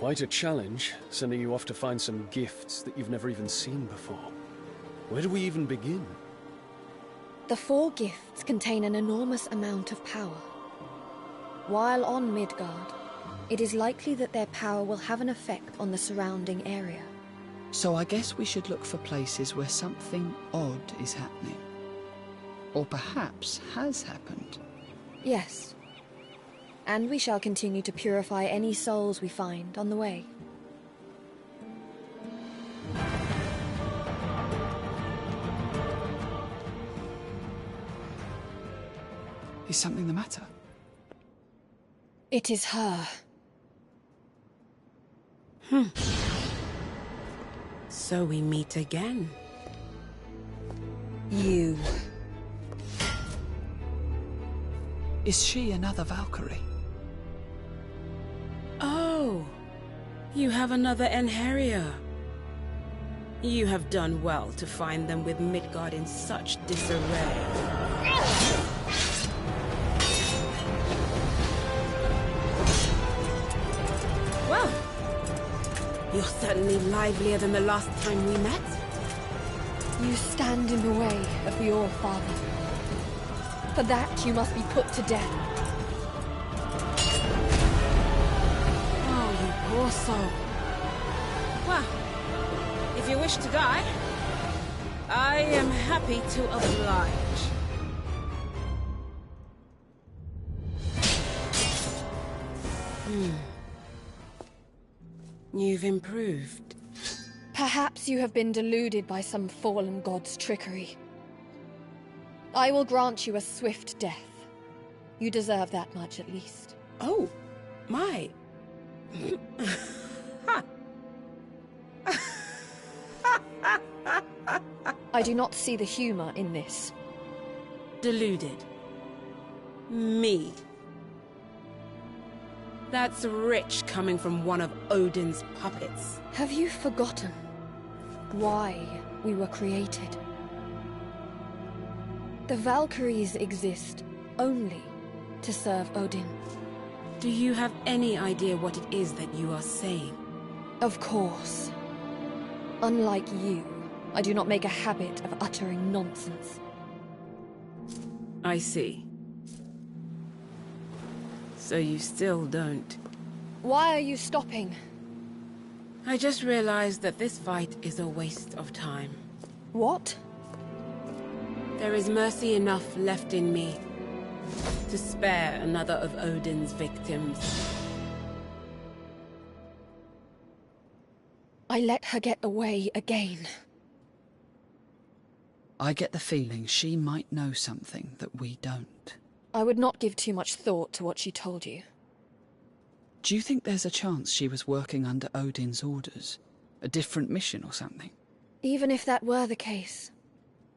Quite a challenge, sending you off to find some gifts that you've never even seen before. Where do we even begin? The 4 gifts contain an enormous amount of power. While on Midgard, it is likely that their power will have an effect on the surrounding area. So I guess we should look for places where something odd is happening. Or perhaps has happened. Yes. And we shall continue to purify any souls we find on the way. Is something the matter? It is her. So we meet again. You. Is she another Valkyrie? Oh, you have another EINHERJAR. You have done well to find them with Midgard in such disarray. Well, you're certainly livelier than the last time we met. You stand in the way of your father. For that, you must be put to death. Oh, you poor soul. Well, if you wish to die, I am happy to oblige. You've improved. Perhaps you have been deluded by some fallen god's trickery. I will grant you a swift death. You deserve that much, at least. Oh, my. I do not see the humor in this. Deluded. Me. That's rich coming from one of Odin's puppets. Have you forgotten why we were created? The Valkyries exist only to serve Odin. Do you have any idea what it is that you are saying? Of course. Unlike you, I do not make a habit of uttering nonsense. I see. So you still don't. Why are you stopping? I just realized that this fight is a waste of time. What? There is mercy enough left in me to spare another of Odin's victims. I let her get away again. I get the feeling she might know something that we don't. I would not give too much thought to what she told you. Do you think there's a chance she was working under Odin's orders? A different mission or something? Even if that were the case,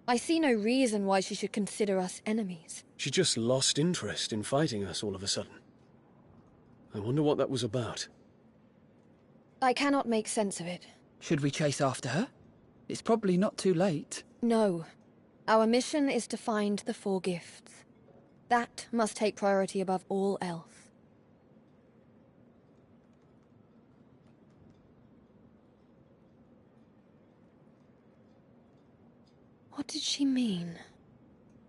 I see no reason why she should consider us enemies. She just lost interest in fighting us all of a sudden. I wonder what that was about. I cannot make sense of it. Should we chase after her? It's probably not too late. No. Our mission is to find the 4 gifts. That must take priority above all else. What did she mean?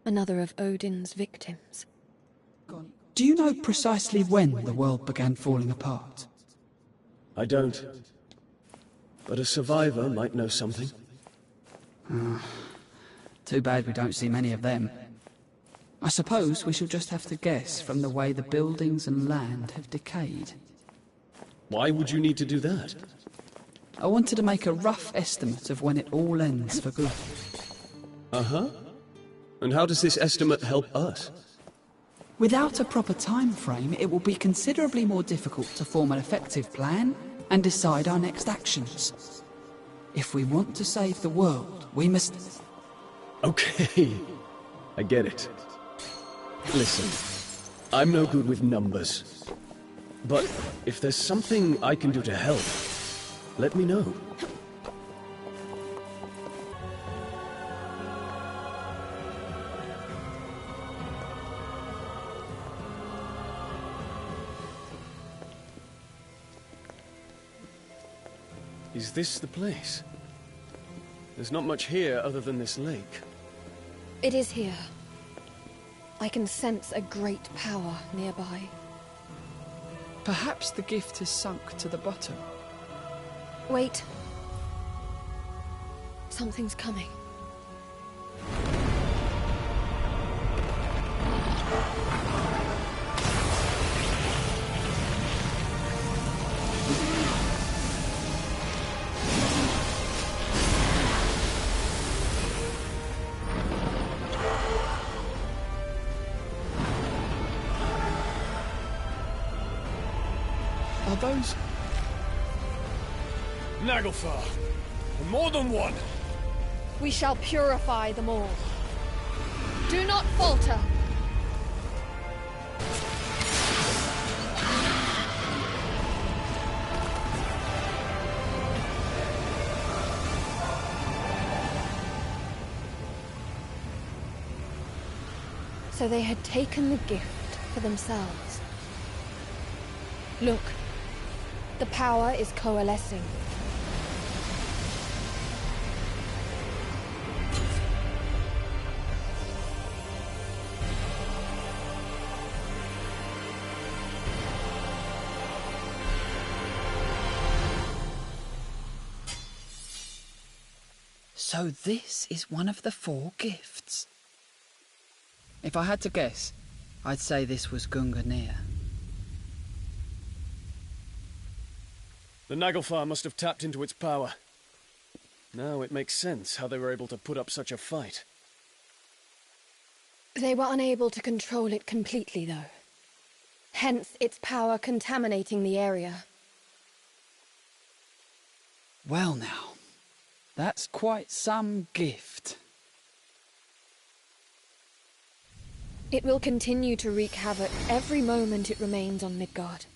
Another of Odin's victims. Do you know precisely when the world began falling apart? I don't. But a survivor might know something. Too bad we don't see many of them. I suppose we shall just have to guess from the way the buildings and land have decayed. Why would you need to do that? I wanted to make a rough estimate of when it all ends for good. Uh-huh. And how does this estimate help us? Without a proper time frame, it will be considerably more difficult to form an effective plan and decide our next actions. If we want to save the world, we must... Okay, I get it. Listen, I'm no good with numbers. But if there's something I can do to help, let me know. Is this the place? There's not much here other than this lake. It is here. I can sense a great power nearby. Perhaps the gift has sunk to the bottom. Wait. Something's coming. Are those... Naglfar! And more than one! We shall purify them all. Do not falter! So they had taken the gift for themselves. Look, the power is coalescing. So this is one of the 4 gifts. If I had to guess, I'd say this was Gungnir. The Naglfar must have tapped into its power. Now it makes sense how they were able to put up such a fight. They were unable to control it completely, though. Hence its power contaminating the area. Well now, that's quite some gift. It will continue to wreak havoc every moment it remains on Midgard.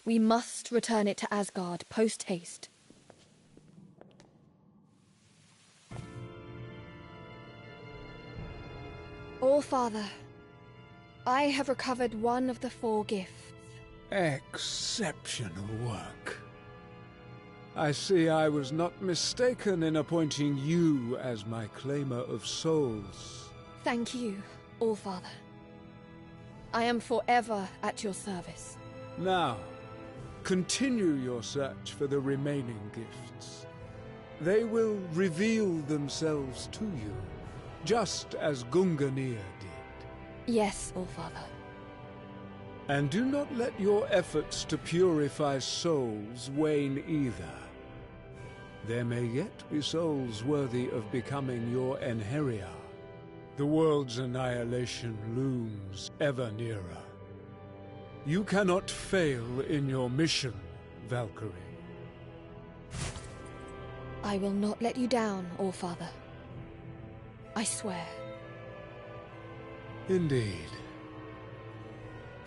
We must return it to Asgard post-haste. All-Father, I have recovered one of the 4 gifts. Exceptional work. I see I was not mistaken in appointing you as my claimer of souls. Thank you, All-Father. I am forever at your service. Now, continue your search for the remaining gifts. They will reveal themselves to you, just as Gungnir did. Yes, All-Father. And do not let your efforts to purify souls wane either. There may yet be souls worthy of becoming your EINHERJAR. The world's annihilation looms ever nearer. You cannot fail in your mission, Valkyrie. I will not let you down, All-Father. I swear. Indeed.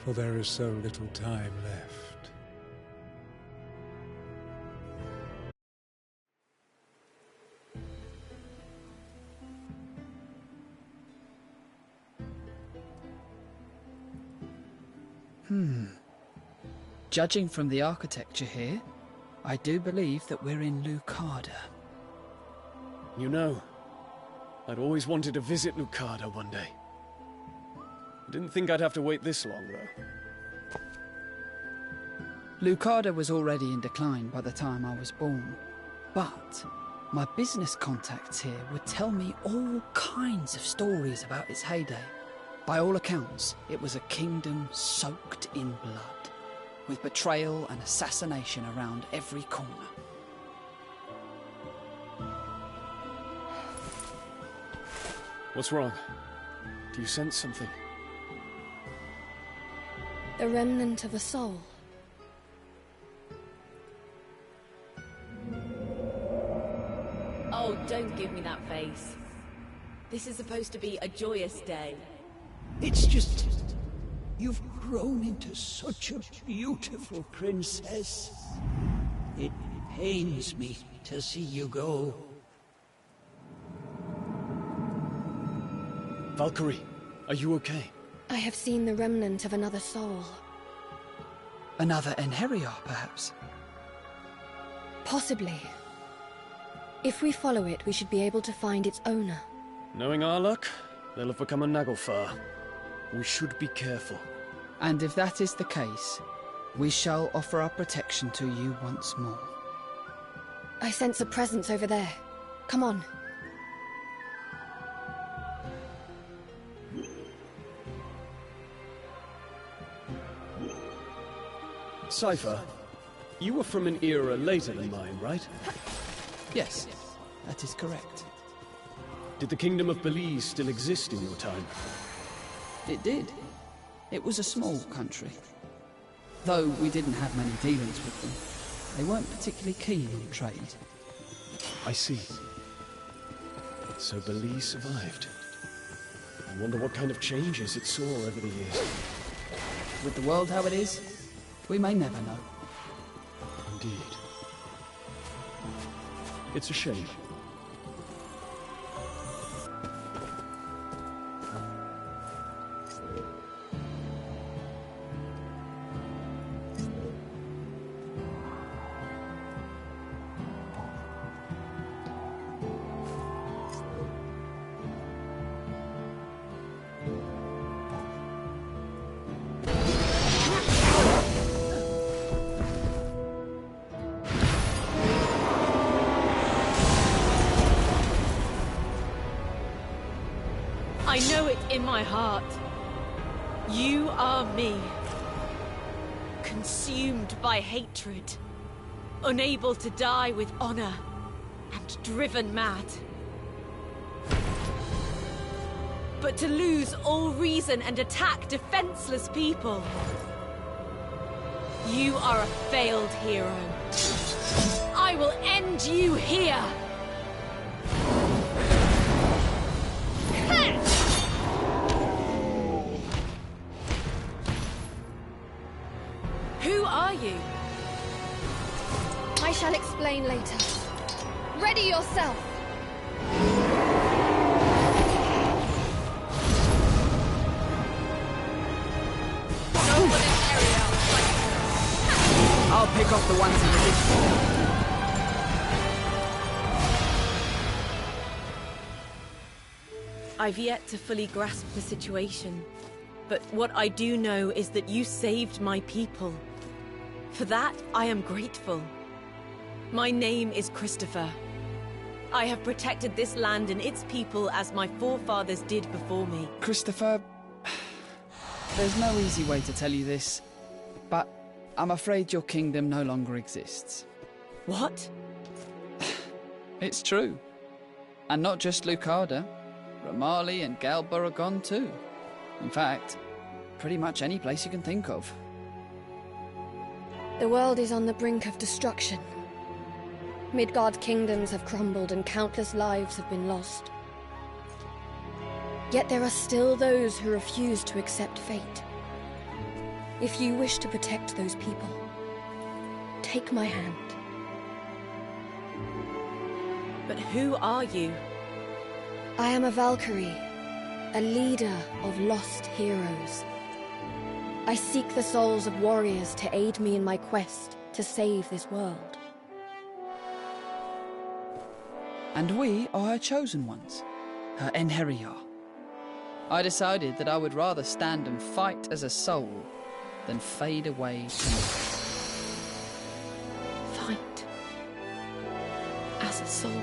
For there is so little time left. Judging from the architecture here, I do believe that we're in Lucada. You know, I'd always wanted to visit Lucada one day. I didn't think I'd have to wait this long, though. Lucada was already in decline by the time I was born, but my business contacts here would tell me all kinds of stories about its heyday. By all accounts, it was a kingdom soaked in blood, with betrayal and assassination around every corner. What's wrong? Do you sense something? The remnant of a soul. Oh, don't give me that face. This is supposed to be a joyous day. It's just... you've grown into such a beautiful princess. It pains me to see you go. Valkyrie, are you okay? I have seen the remnant of another soul. Another EINHERJAR, perhaps? Possibly. If we follow it, we should be able to find its owner. Knowing our luck, they'll have become a Naglfar. We should be careful. And if that is the case, we shall offer our protection to you once more. I sense a presence over there. Come on. Cypher, you were from an era later than mine, right? Yes, that is correct. Did the Kingdom of Belize still exist in your time? It did. It was a small country. Though we didn't have many dealings with them, they weren't particularly keen on trade. I see. So Belize survived. I wonder what kind of changes it saw over the years. With the world how it is, we may never know. Indeed. It's a shame. I know it in my heart. You are me. Consumed by hatred. Unable to die with honor. And driven mad. But to lose all reason and attack defenseless people. You are a failed hero. I will end you here! Who are you? I shall explain later. Ready yourself! I'll pick off the ones in the distance. I've yet to fully grasp the situation, but what I do know is that you saved my people. For that, I am grateful. My name is Christopher. I have protected this land and its people as my forefathers did before me. Christopher, there's no easy way to tell you this, but I'm afraid your kingdom no longer exists. What? It's true. And not just Lucada. Ramali and Galba are gone too. In fact, pretty much any place you can think of. The world is on the brink of destruction. Midgard kingdoms have crumbled and countless lives have been lost. Yet there are still those who refuse to accept fate. If you wish to protect those people, take my hand. But who are you? I am a Valkyrie, a leader of lost heroes. I seek the souls of warriors to aid me in my quest to save this world. And we are her chosen ones, her EINHERJAR. I decided that I would rather stand and fight as a soul than fade away to Fight. As a soul.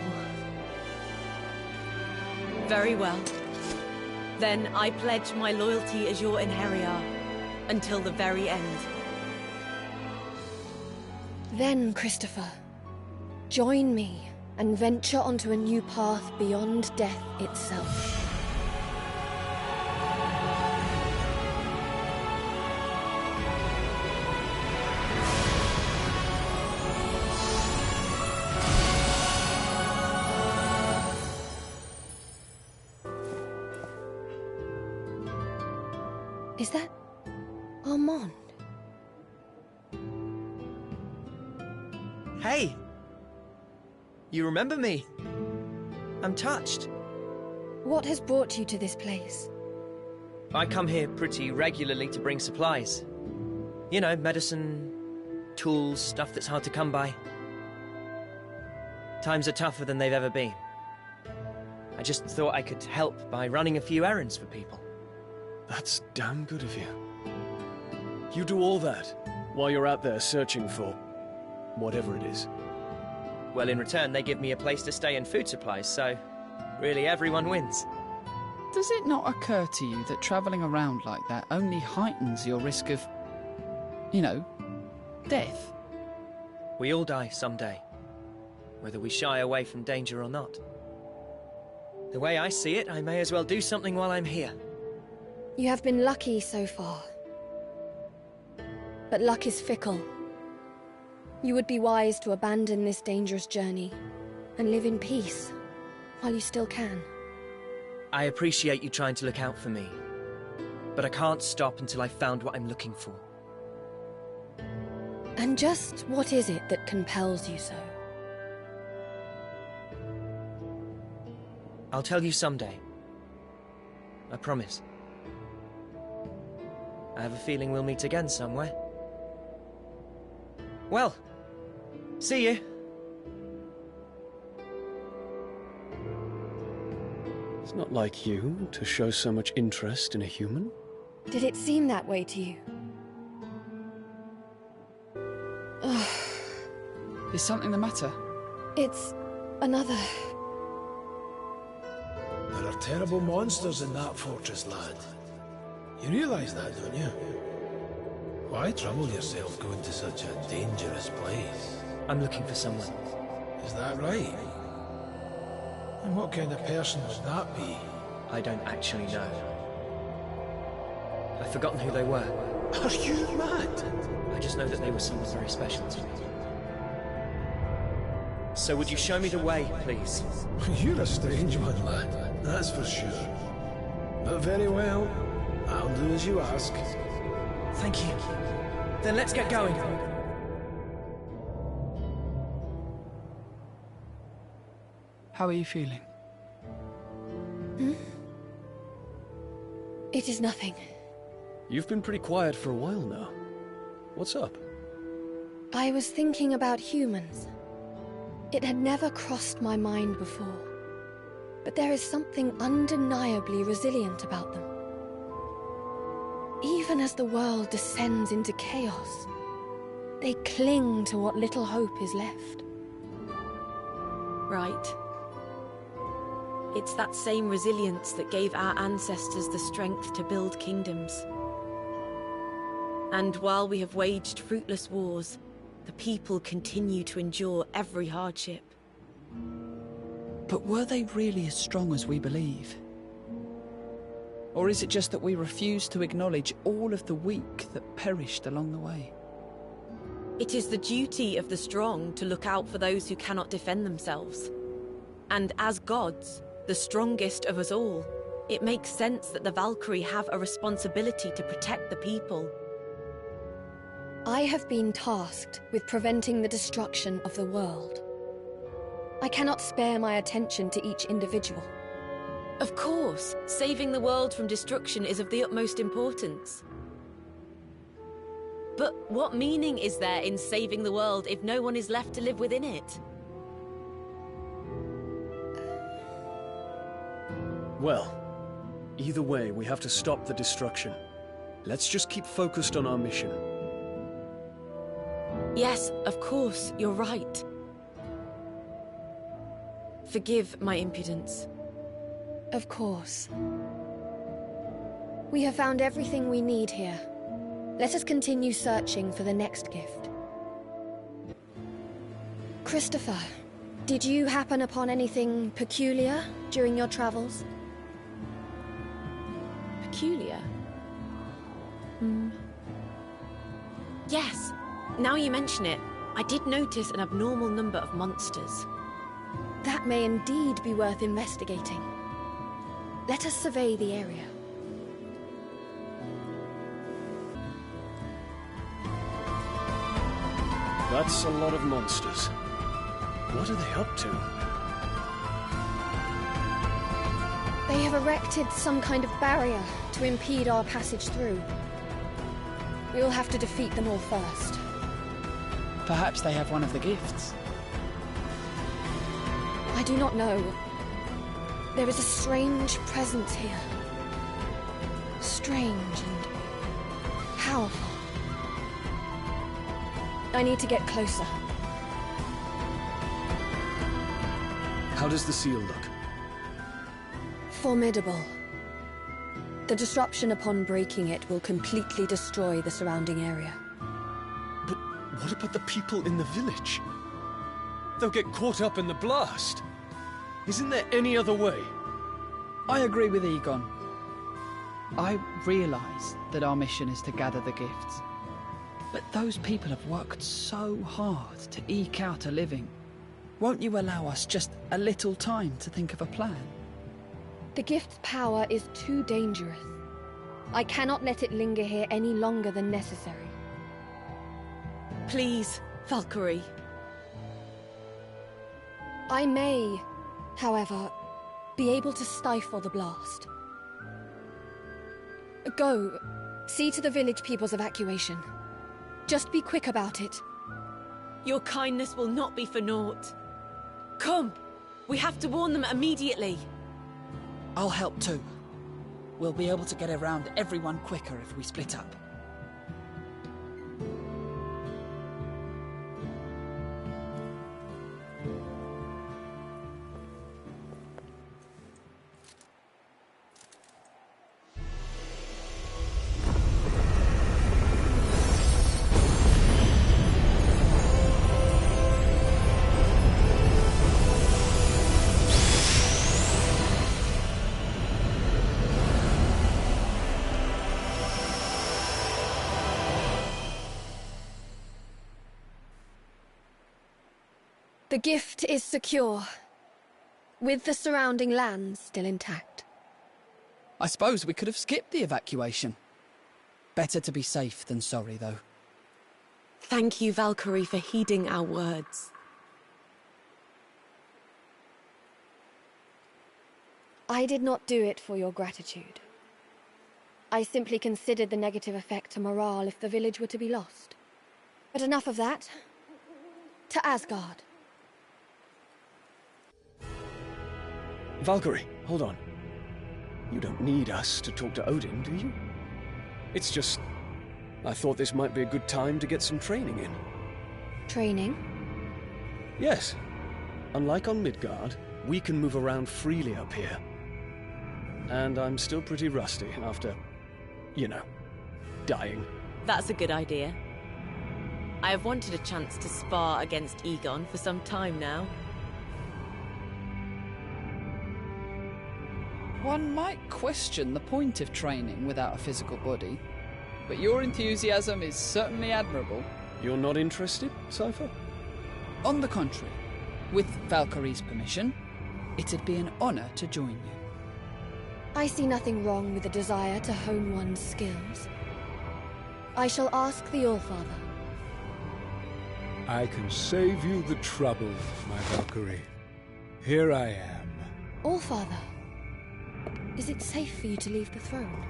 Very well. Then I pledge my loyalty as your EINHERJAR until the very end. Then, Christopher, join me and venture onto a new path beyond death itself. Is that Armand? Hey! You remember me? I'm touched. What has brought you to this place? I come here pretty regularly to bring supplies. You know, medicine, tools, stuff that's hard to come by. Times are tougher than they've ever been. I just thought I could help by running a few errands for people. That's damn good of you. You do all that while you're out there searching for whatever it is. Well, in return, they give me a place to stay and food supplies, so really everyone wins. Does it not occur to you that travelling around like that only heightens your risk of, you know, death? We all die someday, whether we shy away from danger or not. The way I see it, I may as well do something while I'm here. You have been lucky so far. But luck is fickle. You would be wise to abandon this dangerous journey and live in peace while you still can. I appreciate you trying to look out for me, but I can't stop until I've found what I'm looking for. And just what is it that compels you so? I'll tell you someday. I promise. I have a feeling we'll meet again somewhere. Well, see you. It's not like you to show so much interest in a human. Did it seem that way to you? Is something the matter? It's another... There are terrible monsters in that fortress, lad. You realise that, don't you? Why trouble yourself going to such a dangerous place? I'm looking for someone. Is that right? And what kind of person would that be? I don't actually know. I've forgotten who they were. Are you mad? I just know that they were someone very special to me. So would you show me the way, please? You're a strange one, lad. That's for sure. But very well. I'll do as you ask. Thank you. Then let's get going. How are you feeling? It is nothing. You've been pretty quiet for a while now. What's up? I was thinking about humans. It had never crossed my mind before. But there is something undeniably resilient about them. Even as the world descends into chaos, they cling to what little hope is left. Right. It's that same resilience that gave our ancestors the strength to build kingdoms. And while we have waged fruitless wars, the people continue to endure every hardship. But were they really as strong as we believe? Or is it just that we refuse to acknowledge all of the weak that perished along the way? It is the duty of the strong to look out for those who cannot defend themselves. And as gods, the strongest of us all, it makes sense that the Valkyrie have a responsibility to protect the people. I have been tasked with preventing the destruction of the world. I cannot spare my attention to each individual. Of course, saving the world from destruction is of the utmost importance. But what meaning is there in saving the world if no one is left to live within it? Well, either way, we have to stop the destruction. Let's just keep focused on our mission. Yes, of course, you're right. Forgive my impudence. Of course. We have found everything we need here. Let us continue searching for the next gift. Christopher, did you happen upon anything peculiar during your travels? Peculiar? Yes. Now you mention it, I did notice an abnormal number of monsters. That may indeed be worth investigating. Let us survey the area. That's a lot of monsters. What are they up to? They have erected some kind of barrier to impede our passage through. We will have to defeat them all first. Perhaps they have one of the gifts. I do not know. There is a strange presence here. Strange and powerful. I need to get closer. How does the seal look? Formidable. The disruption upon breaking it will completely destroy the surrounding area. But what about the people in the village? They'll get caught up in the blast. Isn't there any other way? I agree with Egon. I realise that our mission is to gather the gifts. But those people have worked so hard to eke out a living. Won't you allow us just a little time to think of a plan? The gift's power is too dangerous. I cannot let it linger here any longer than necessary. Please, Valkyrie. I may, however, be able to stifle the blast. Go, see to the village people's evacuation. Just be quick about it. Your kindness will not be for naught. Come! We have to warn them immediately. I'll help too. We'll be able to get around everyone quicker if we split up. The gift is secure, with the surrounding lands still intact. I suppose we could have skipped the evacuation. Better to be safe than sorry, though. Thank you, Valkyrie, for heeding our words. I did not do it for your gratitude. I simply considered the negative effect to morale if the village were to be lost. But enough of that. To Asgard. Valkyrie, hold on. You don't need us to talk to Odin, do you? It's just... I thought this might be a good time to get some training in. Training? Yes. Unlike on Midgard, we can move around freely up here. And I'm still pretty rusty after, you know, dying. That's a good idea. I have wanted a chance to spar against Egon for some time now. One might question the point of training without a physical body, but your enthusiasm is certainly admirable. You're not interested, Cypher? On the contrary, with Valkyrie's permission, it'd be an honor to join you. I see nothing wrong with the desire to hone one's skills. I shall ask the Allfather. I can save you the trouble, my Valkyrie. Here I am. Allfather, is it safe for you to leave the throne?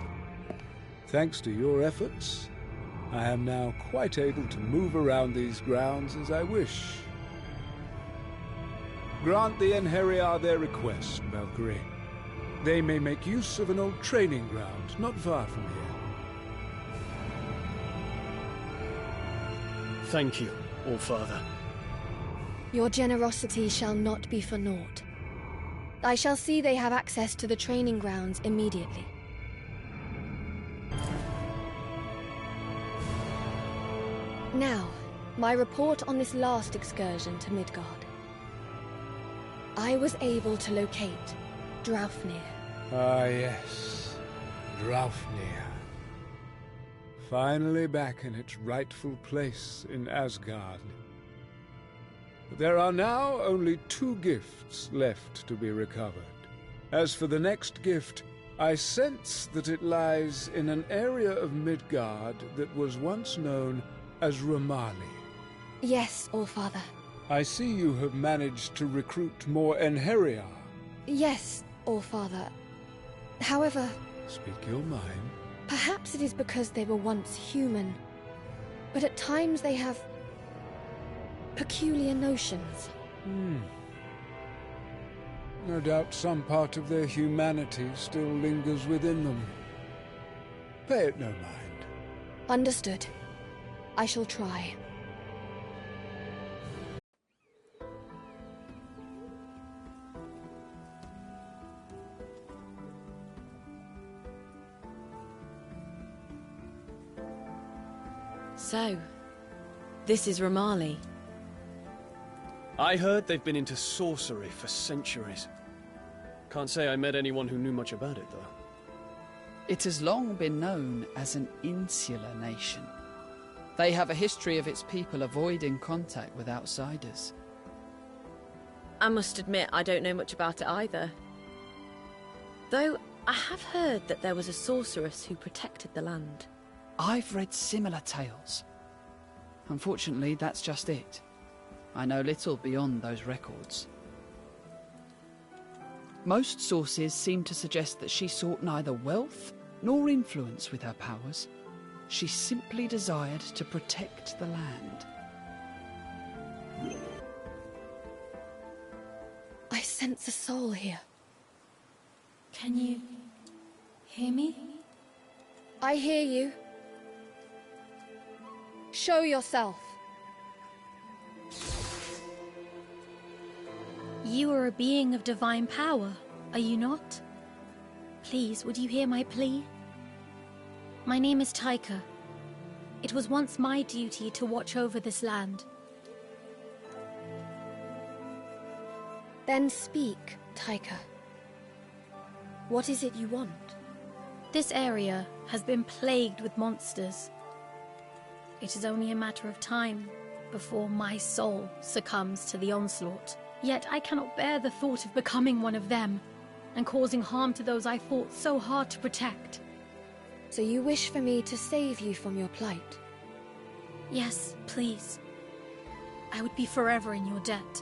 Thanks to your efforts, I am now quite able to move around these grounds as I wish. Grant the EINHERJAR their request, Valkyrie. They may make use of an old training ground not far from here. Thank you, Allfather. Your generosity shall not be for naught. I shall see they have access to the training grounds immediately. Now, my report on this last excursion to Midgard. I was able to locate Draupnir. Ah, yes. Draupnir. Finally back in its rightful place in Asgard. There are now only 2 gifts left to be recovered. As for the next gift, I sense that it lies in an area of Midgard that was once known as Ramali. Yes, Allfather. I see you have managed to recruit more EINHERJAR. Yes, Allfather. However... Speak your mind. Perhaps it is because they were once human. But at times they have... peculiar notions. No doubt some part of their humanity still lingers within them. Pay it no mind. Understood. I shall try. So, this is Romali. I heard they've been into sorcery for centuries. Can't say I met anyone who knew much about it, though. It has long been known as an insular nation. They have a history of its people avoiding contact with outsiders. I must admit, I don't know much about it either. Though, I have heard that there was a sorceress who protected the land. I've read similar tales. Unfortunately, that's just it. I know little beyond those records. Most sources seem to suggest that she sought neither wealth nor influence with her powers. She simply desired to protect the land. I sense a soul here. Can you hear me? I hear you. Show yourself. You are a being of divine power, are you not? Please, would you hear my plea? My name is Taika. It was once my duty to watch over this land. Then speak, Taika. What is it you want? This area has been plagued with monsters. It is only a matter of time before my soul succumbs to the onslaught. Yet I cannot bear the thought of becoming one of them and causing harm to those I fought so hard to protect. So you wish for me to save you from your plight? Yes, please. I would be forever in your debt.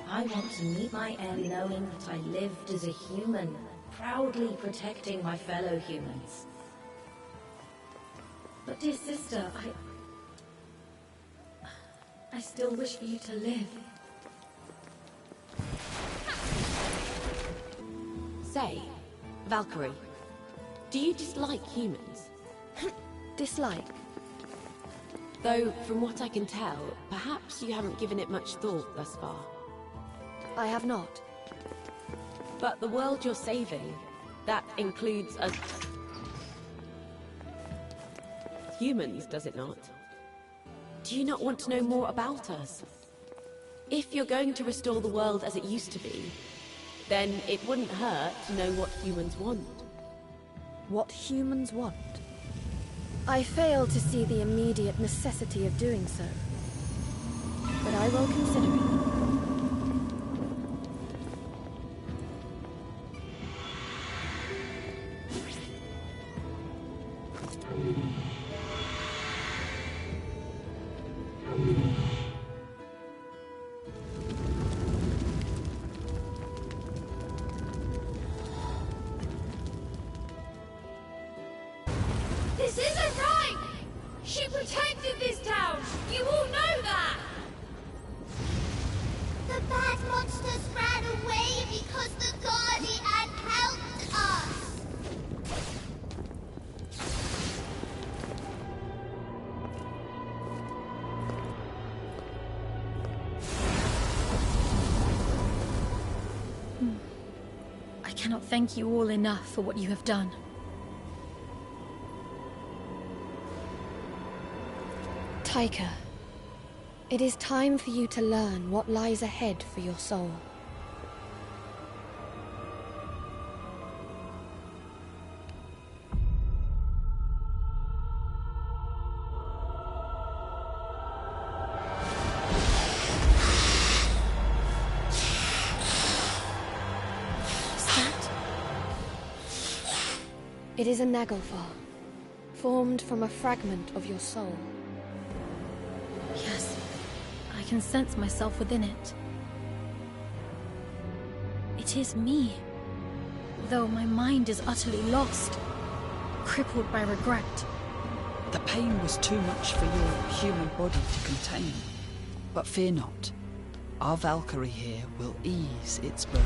I want to meet my end knowing that I lived as a human, proudly protecting my fellow humans. But dear sister, I still wish for you to live. Say, Valkyrie, do you dislike humans? Dislike? Though, from what I can tell, perhaps you haven't given it much thought thus far. I have not. But the world you're saving, that includes us humans, does it not? Do you not want to know more about us? If you're going to restore the world as it used to be, then it wouldn't hurt to know what humans want. What humans want? I fail to see the immediate necessity of doing so. But I will consider it. This isn't right! She protected this town! You all know that! The bad monsters ran away because the Guardian helped us! I cannot thank you all enough for what you have done. Taika, it is time for you to learn what lies ahead for your soul. It is a Nagelfar, formed from a fragment of your soul. Yes, I can sense myself within it. It is me, though my mind is utterly lost, crippled by regret. The pain was too much for your human body to contain. But fear not. Our Valkyrie here will ease its burden.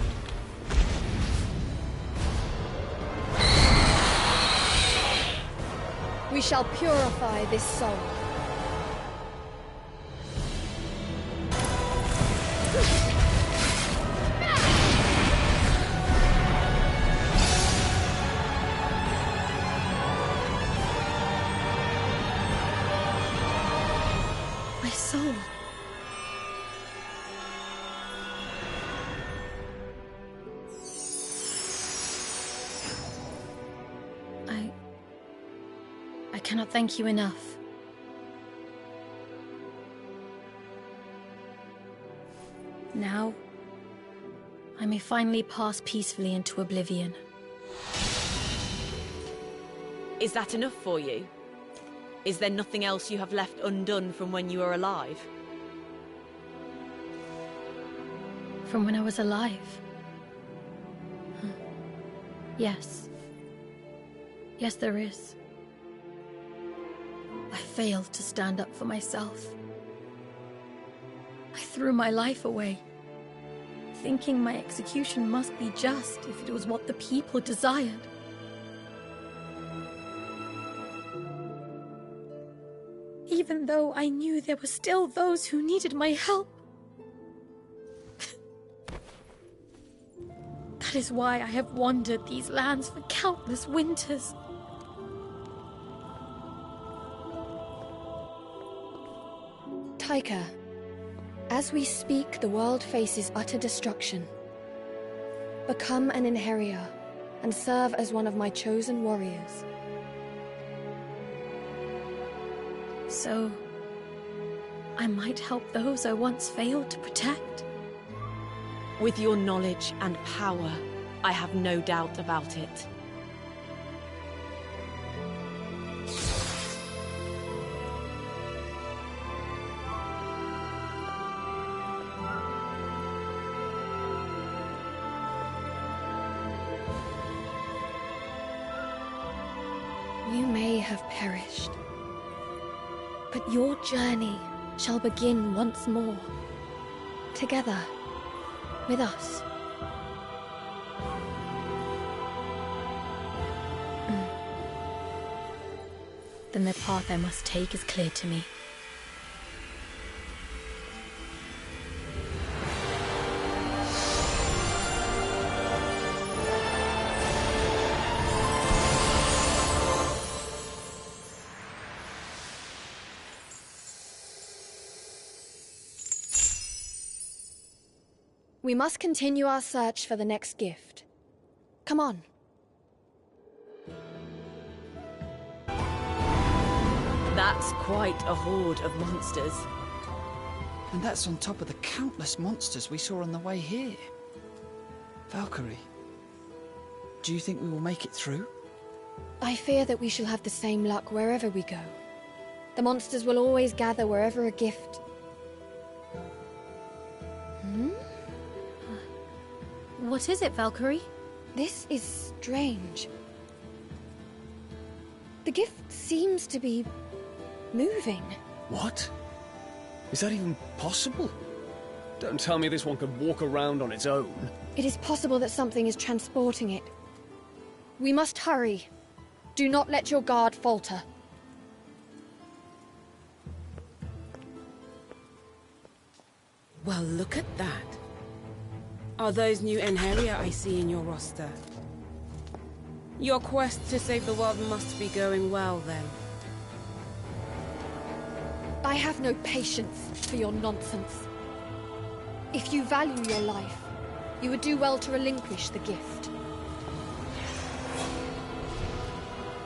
We shall purify this soul. My soul. I cannot thank you enough. Now, I may finally pass peacefully into oblivion. Is that enough for you? Is there nothing else you have left undone from when you were alive? From when I was alive? Yes. Yes, there is. I failed to stand up for myself. I threw my life away, thinking my execution must be just if it was what the people desired. Even though I knew there were still those who needed my help. That is why I have wandered these lands for countless winters. Taika, as we speak, the world faces utter destruction. Become an Einherjar and serve as one of my chosen warriors. So, I might help those I once failed to protect? With your knowledge and power, I have no doubt about it. You may have perished, but your journey shall begin once more, together with us. Then the path I must take is clear to me. We must continue our search for the next gift. Come on. That's quite a horde of monsters. And that's on top of the countless monsters we saw on the way here. Valkyrie, do you think we will make it through? I fear that we shall have the same luck wherever we go. The monsters will always gather wherever a gift... What is it, Valkyrie? This is strange. The gift seems to be... moving. What? Is that even possible? Don't tell me this one can walk around on its own. It is possible that something is transporting it. We must hurry. Do not let your guard falter. Well, look at that. Are those new Einherjar I see in your roster? Your quest to save the world must be going well, then. I have no patience for your nonsense. If you value your life, you would do well to relinquish the gift.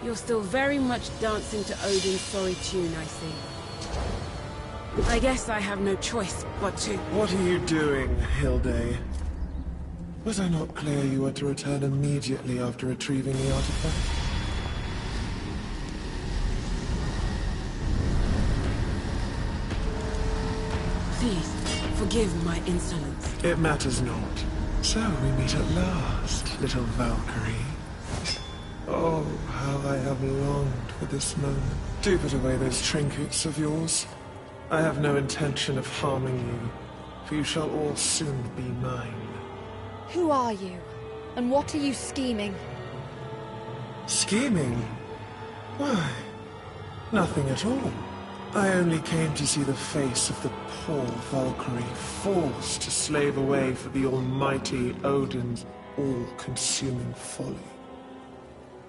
You're still very much dancing to Odin's sorry tune, I see. I guess I have no choice but to... What are you doing, Hilde? Was I not clear you were to return immediately after retrieving the artifact? Please, forgive my insolence. It matters not. So we meet at last, little Valkyrie. Oh, how I have longed for this moment. Do put away those trinkets of yours. I have no intention of harming you. for you shall all soon be mine. Who are you? And what are you scheming? Scheming? Why, nothing at all. I only came to see the face of the poor Valkyrie forced to slave away for the almighty Odin's all-consuming folly.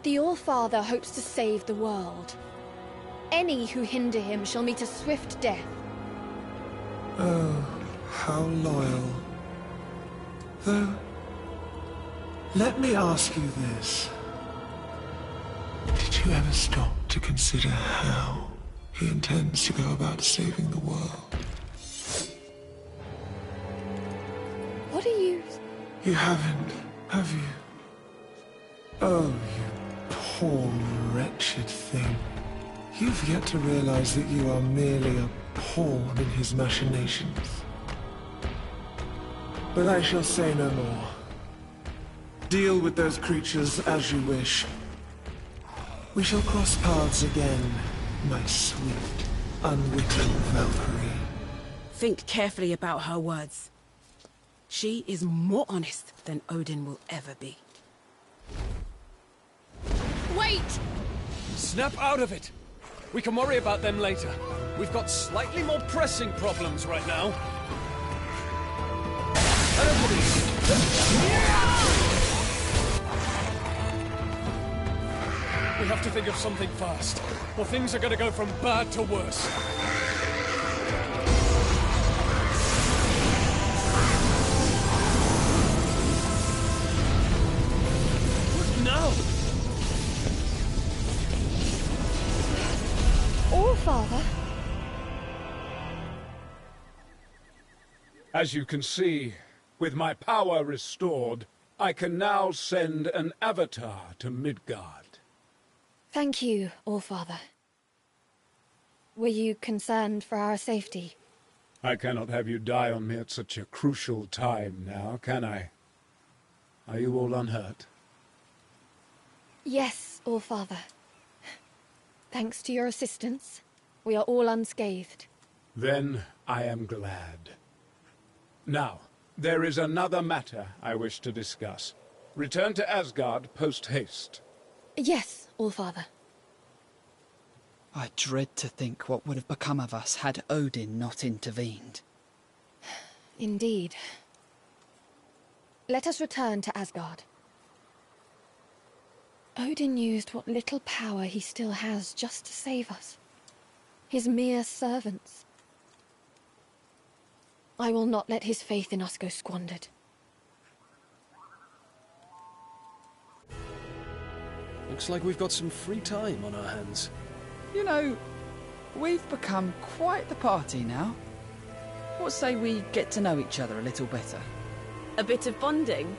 The All-Father hopes to save the world. Any who hinder him shall meet a swift death. Oh, how loyal. Though, let me ask you this. Did you ever stop to consider how he intends to go about saving the world? What are you... You haven't, have you? Oh, you poor, wretched thing. You've yet to realize that you are merely a pawn in his machinations. But I shall say no more. Deal with those creatures as you wish. We shall cross paths again, my sweet, unwitting Valkyrie. Think carefully about her words. She is more honest than Odin will ever be. Wait! Snap out of it! We can worry about them later. We've got slightly more pressing problems right now. We have to think of something fast, or things are gonna go from bad to worse. What now? All-Father? As you can see, with my power restored, I can now send an avatar to Midgard. Thank you, All-Father. Were you concerned for our safety? I cannot have you die on me at such a crucial time now, can I? Are you all unhurt? Yes, All-Father. Thanks to your assistance, we are all unscathed. Then I am glad. Now, there is another matter I wish to discuss. Return to Asgard post-haste. Yes, All-Father. I dread to think what would have become of us had Odin not intervened. Indeed. Let us return to Asgard. Odin used what little power he still has just to save us. His mere servants. I will not let his faith in us go squandered. Looks like we've got some free time on our hands. You know, we've become quite the party now. What say we get to know each other a little better? A bit of bonding?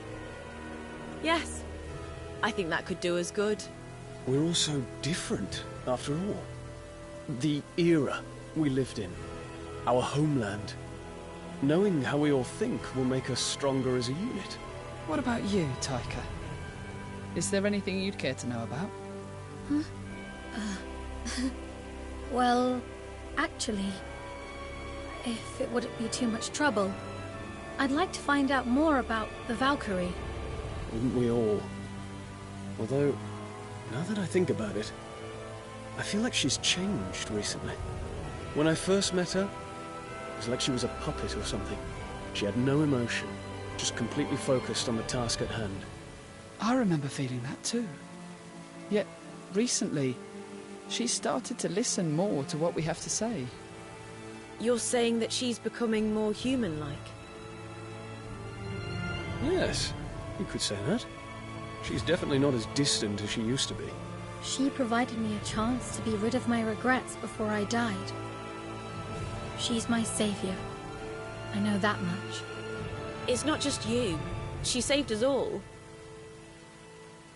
Yes. I think that could do us good. We're all so different, after all. The era we lived in. Our homeland. Knowing how we all think will make us stronger as a unit. What about you, Taika? Is there anything you'd care to know about? Huh? Well, actually, if it wouldn't be too much trouble, I'd like to find out more about the Valkyrie. Wouldn't we all? Although, now that I think about it, I feel like she's changed recently. When I first met her, it was like she was a puppet or something. She had no emotion, just completely focused on the task at hand. I remember feeling that too. Yet, recently, she started to listen more to what we have to say. You're saying that she's becoming more human-like? Yes, you could say that. She's definitely not as distant as she used to be. She provided me a chance to be rid of my regrets before I died. She's my savior. I know that much. It's not just you. She saved us all.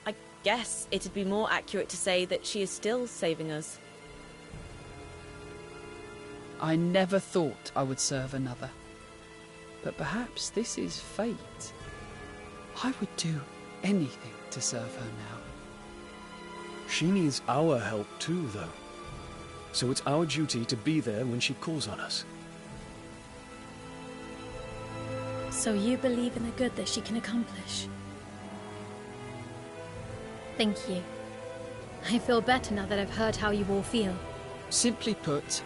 I guess it'd be more accurate to say that she is still saving us. I never thought I would serve another. But perhaps this is fate. I would do anything to serve her now. She needs our help too, though. So it's our duty to be there when she calls on us. So you believe in the good that she can accomplish? Thank you. I feel better now that I've heard how you all feel. Simply put,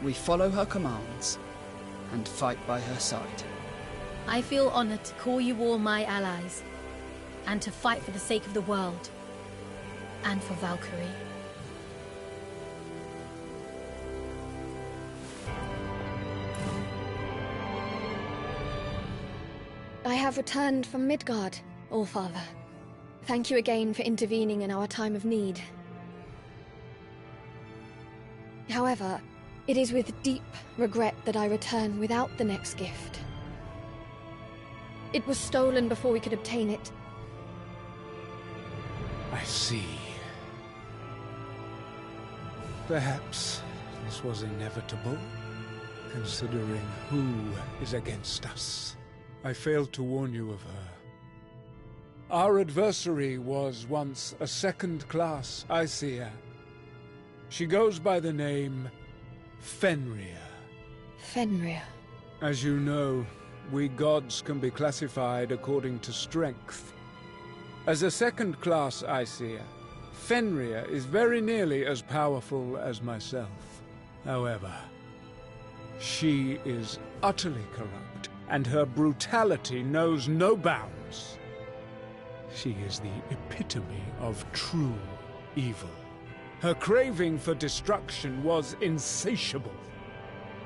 we follow her commands and fight by her side. I feel honored to call you all my allies, and to fight for the sake of the world, and for Valkyrie. I have returned from Midgard, Allfather. Thank you again for intervening in our time of need. However, it is with deep regret that I return without the next gift. It was stolen before we could obtain it. I see. Perhaps this was inevitable, considering who is against us. I failed to warn you of her. Our adversary was once a second-class Aesir. She goes by the name Fenrir. Fenrir. As you know, we gods can be classified according to strength. As a second-class Aesir, Fenrir is very nearly as powerful as myself. However, she is utterly corrupt, and her brutality knows no bounds. She is the epitome of true evil. Her craving for destruction was insatiable,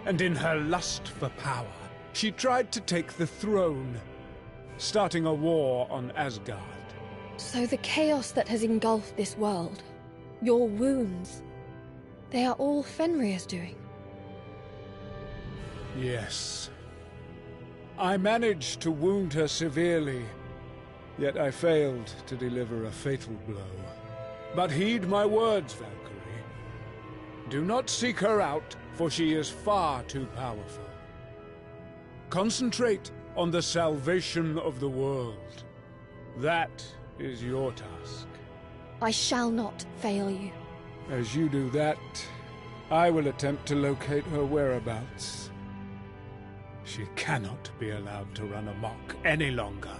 and in her lust for power, she tried to take the throne, starting a war on Asgard. So the chaos that has engulfed this world, your wounds, they are all Fenrir's doing? Yes. I managed to wound her severely, yet I failed to deliver a fatal blow. But heed my words, Valkyrie. Do not seek her out, for she is far too powerful. Concentrate on the salvation of the world. That is your task. I shall not fail you. As you do that, I will attempt to locate her whereabouts. She cannot be allowed to run amok any longer.